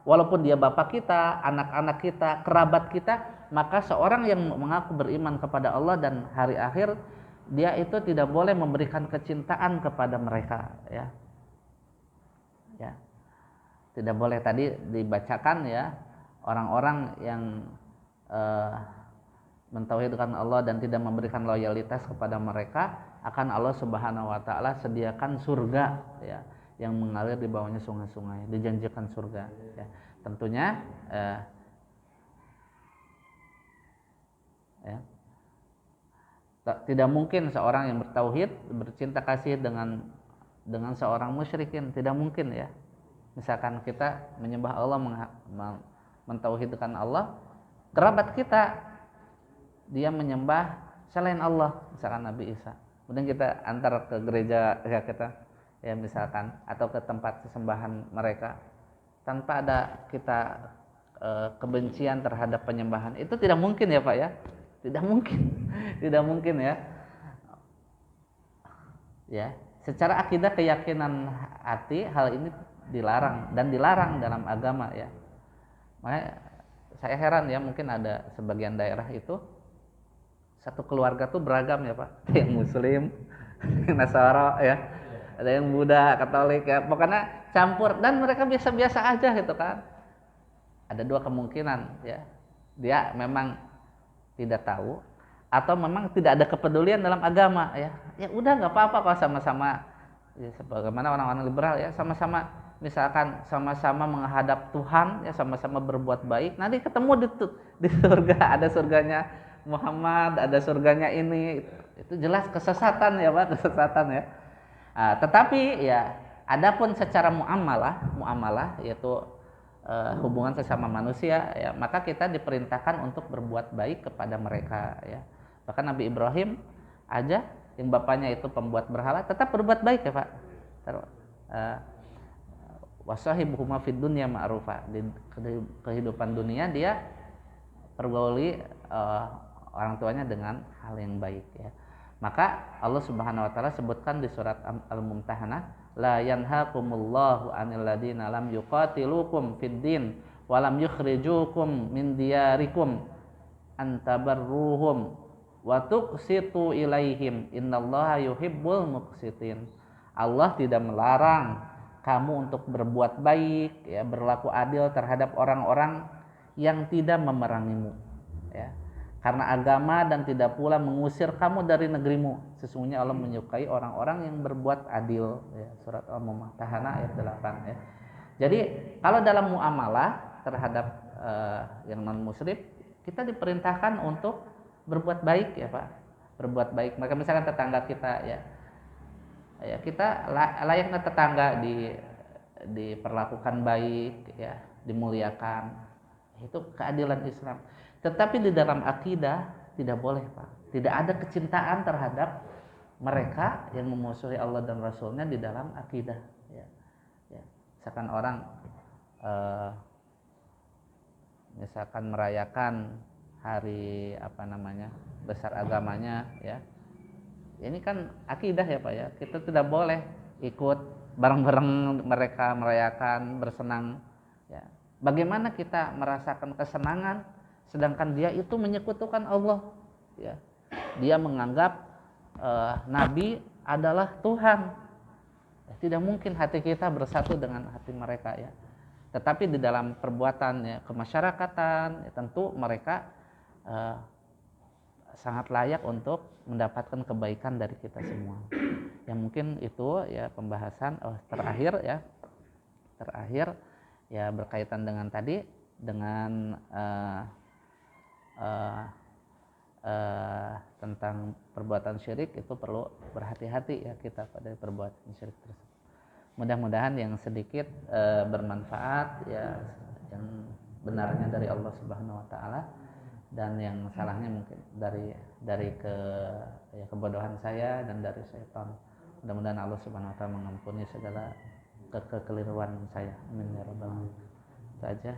Speaker 1: walaupun dia bapak kita, anak-anak kita, kerabat kita. Maka seorang yang mengaku beriman kepada Allah dan hari akhir, dia itu tidak boleh memberikan kecintaan kepada mereka ya. Ya. Tidak boleh. Tadi dibacakan ya, orang-orang yang mentauhidkan Allah dan tidak memberikan loyalitas kepada mereka, akan Allah Subhanahu wa taala sediakan surga ya, yang mengalir di bawahnya sungai-sungai, dijanjikan surga ya. Tentunya ya, tidak mungkin seorang yang bertauhid bercinta kasih dengan seorang musyrikin, tidak mungkin ya. Misalkan kita menyembah Allah, mentauhidkan Allah, kerabat kita dia menyembah selain Allah, misalkan Nabi Isa, kemudian kita antar ke gereja ya kita ya misalkan, atau ke tempat sesembahan mereka, tanpa ada kita kebencian terhadap penyembahan, itu tidak mungkin ya Pak ya. Tidak mungkin, tidak mungkin ya. Ya, secara akidah keyakinan hati hal ini dilarang dan dilarang dalam agama ya. Makanya saya heran ya, mungkin ada sebagian daerah itu satu keluarga tuh beragam ya Pak. Ada yang Muslim, yang Nasara ya, ada yang Buddha, Katolik ya. Pokoknya campur dan mereka biasa-biasa aja gitu kan. Ada dua kemungkinan ya. Dia memang tidak tahu atau memang tidak ada kepedulian dalam agama ya. Ya udah nggak apa-apa kalau sama-sama ya, sebagaimana orang-orang liberal ya, sama-sama misalkan sama-sama menghadap Tuhan ya, sama-sama berbuat baik, nanti ketemu di surga, ada surganya Muhammad, ada surganya ini. Itu jelas kesesatan ya Pak, kesesatan ya. Tetapi ya adapun secara muamalah yaitu hubungan sesama manusia ya, maka kita diperintahkan untuk berbuat baik kepada mereka ya. Bahkan Nabi Ibrahim aja yang bapaknya itu pembuat berhala tetap berbuat baik ya Pak. Wasahibuhuma fid dunya ma'rufa, di kehidupan dunia dia pergauli orang tuanya dengan hal yang baik ya. Maka Allah Subhanahu wa taala sebutkan di surat Al-Mumtahanah, la yanhaqumullahu 'anil ladina lam yuqatilukum fid din wa lam yukhrijukum min diyarikum an tabarruhum wa tuqsitu ilaihim innallaha yuhibbul muqsitin. Allah tidak melarang kamu untuk berbuat baik ya, berlaku adil terhadap orang-orang yang tidak memerangimu ya, karena agama, dan tidak pula mengusir kamu dari negerimu. Sesungguhnya Allah menyukai orang-orang yang berbuat adil ya. Surat Al-Mumtahanah ayat 8 ya. Jadi kalau dalam muamalah terhadap yang non muslim, kita diperintahkan untuk berbuat baik ya Pak. Berbuat baik. Maka misalkan tetangga kita ya, kita layaknya tetangga diperlakukan baik ya, dimuliakan. Itu keadilan Islam. Tetapi di dalam akidah tidak boleh, Pak. Tidak ada kecintaan terhadap mereka yang memusuhi Allah dan Rasulnya di dalam akidah. Ya. Ya. Misalkan orang misalkan merayakan hari besar agamanya, ya. Ini kan akidah ya Pak ya. Kita tidak boleh ikut bareng-bareng mereka merayakan, bersenang. Ya. Bagaimana kita merasakan kesenangan, sedangkan dia itu menyekutukan Allah. Ya. Dia menganggap Nabi adalah Tuhan. Ya, tidak mungkin hati kita bersatu dengan hati mereka ya. Tetapi di dalam perbuatan ya, kemasyarakatan ya, tentu mereka sangat layak untuk mendapatkan kebaikan dari kita semua. Yang mungkin itu ya pembahasan terakhir ya berkaitan dengan tadi dengan tentang perbuatan syirik, itu perlu berhati-hati ya kita pada perbuatan syirik tersebut. Mudah-mudahan yang sedikit bermanfaat ya, yang benarnya dari Allah Subhanahu wa taala, dan yang salahnya mungkin dari kebodohan saya dan dari syaitan. Mudah-mudahan Allah Subhanahu wa taala mengampuni segala kekeliruan saya. Amin ya rabbal alamin. Itu aja.